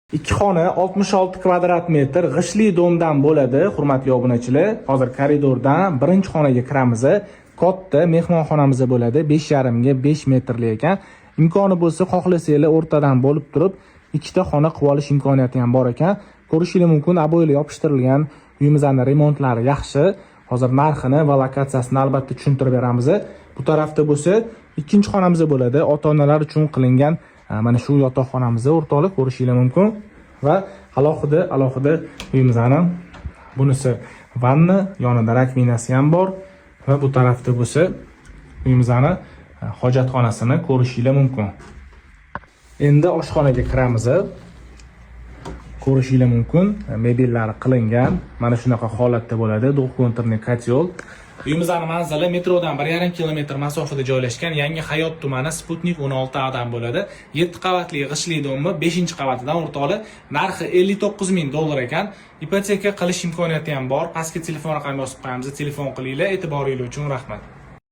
Ikki xona 66 kvadrat metr g'ishli domdan bo'ladi, hurmatli obunachilar. Hozir koridordan birinchi xonaga kiramiz. Katta mehmonxonamiz bo'ladi, 5,5 ga 5 metrli ekan. Imkoni bo'lsa, xohlasanglar o'rtadan bo'lib turib, ikkita xona qilib olish imkoniyati ham bor ekan. Ko'rishingiz mumkin, aboylar yopishtirilgan. Uyimizning remontlari yaxshi. Hozir narxini va lokatsiyasini albatta tushuntirib beramiz. Bu tarafda bo'lsa, ikkinchi xonamiz bo'ladi. Ota-onalar uchun qilingan mana shu yotoqxonamizni o'rtoqlik ko'rishingiz mumkin va alohida uyimizning bunisi vanna, yonida rakvinasi ham bor va bu tarafda bo'lsa uyimizning hojatxonasini ko'rishingiz mumkin. Endi oshxonaga kiramiz. Ko'rishingiz mumkin, mebellari qilingan. Mana shunaqa holatda bo'ladi. Duxkontrni kotyol. Uyimizning manzili metrodan 1,5 kilometr masofada joylashgan Yangi Hayot tumani Sputnik 16A dan bo'ladi. 7 qavatli g'ishli domni 5-qavatidan o'rtoqlar. Narxi $59,000 ekan. Ipoteka qilish imkoniyati ham bor. Pastga telefon raqamini yozib qo'yamiz. Telefon qilinglar. E'tiboringiz uchun rahmat.